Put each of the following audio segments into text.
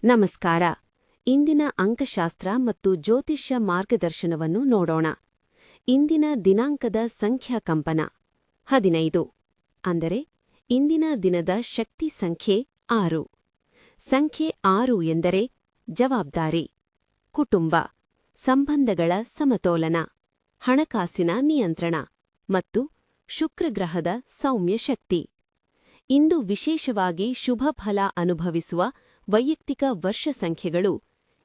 ನಮಸ್ಕಾರ. ಇಂದಿನ ಅಂಕಶಾಸ್ತ್ರ ಮತ್ತು ಜ್ಯೋತಿಷ್ಯ ಮಾರ್ಗದರ್ಶನವನ್ನು ನೋಡೋಣ. ಇಂದಿನ ದಿನಾಂಕದ ಸಂಖ್ಯಾ ಕಂಪನ 15 ಅಂದರೆ ಇಂದಿನ ದಿನದ ಶಕ್ತಿ ಸಂಖ್ಯೆ 6. ಸಂಖ್ಯೆ 6 ಎಂದರೆ ಜವಾಬ್ದಾರಿ, ಕುಟುಂಬ, ಸಂಬಂಧಗಳ ಸಮತೋಲನ, ಹಣಕಾಸಿನ ನಿಯಂತ್ರಣ ಮತ್ತು ಶುಕ್ರಗ್ರಹದ ಸೌಮ್ಯ ಶಕ್ತಿ. ಇಂದು ವಿಶೇಷವಾಗಿ ಶುಭ ಫಲ ಅನುಭವಿಸುವ ವೈಯಕ್ತಿಕ ವರ್ಷ ಸಂಖ್ಯೆಗಳು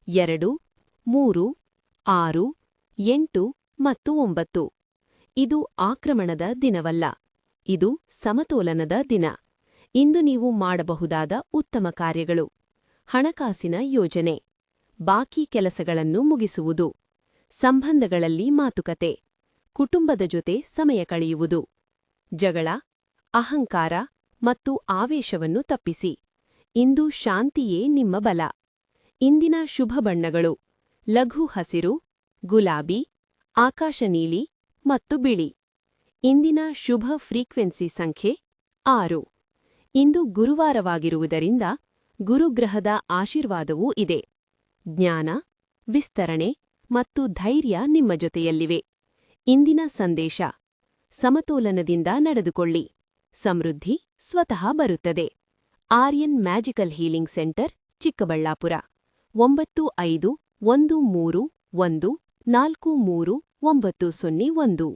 2, 3, 6, 8 ಮತ್ತು 9. ಇದು ಆಕ್ರಮಣದ ದಿನವಲ್ಲ, ಇದು ಸಮತೋಲನದ ದಿನ. ಇಂದು ನೀವು ಮಾಡಬಹುದಾದ ಉತ್ತಮ ಕಾರ್ಯಗಳು: ಹಣಕಾಸಿನ ಯೋಜನೆ, ಬಾಕಿ ಕೆಲಸಗಳನ್ನು ಮುಗಿಸುವುದು, ಸಂಬಂಧಗಳಲ್ಲಿ ಮಾತುಕತೆ, ಕುಟುಂಬದ ಜೊತೆ ಸಮಯ ಕಳೆಯುವುದು. ಜಗಳ, ಅಹಂಕಾರ ಮತ್ತು ಆವೇಶವನ್ನು ತಪ್ಪಿಸಿ. ಇಂದು ಶಾಂತಿಯೇ ನಿಮ್ಮ ಬಲ. ಇಂದಿನ ಶುಭ ಬಣ್ಣಗಳು: ಲಘು ಹಸಿರು, ಗುಲಾಬಿ, ಆಕಾಶ ನೀಲಿ ಮತ್ತು ಬಿಳಿ. ಇಂದಿನ ಶುಭ ಫ್ರೀಕ್ವೆನ್ಸಿ ಸಂಖ್ಯೆ 6. ಇಂದು ಗುರುವಾರವಾಗಿರುವುದರಿಂದ ಗುರುಗ್ರಹದ ಆಶೀರ್ವಾದವೂ ಇದೆ. ಜ್ಞಾನ, ವಿಸ್ತರಣೆ ಮತ್ತು ಧೈರ್ಯ ನಿಮ್ಮ ಜೊತೆಯಲ್ಲಿವೆ. ಇಂದಿನ ಸಂದೇಶ: ಸಮತೋಲನದಿಂದ ನಡೆದುಕೊಳ್ಳಿ, ಸಮೃದ್ಧಿ ಸ್ವತಃ ಬರುತ್ತದೆ. Aryan magical healing centre, Chikkaballapur 9513143901.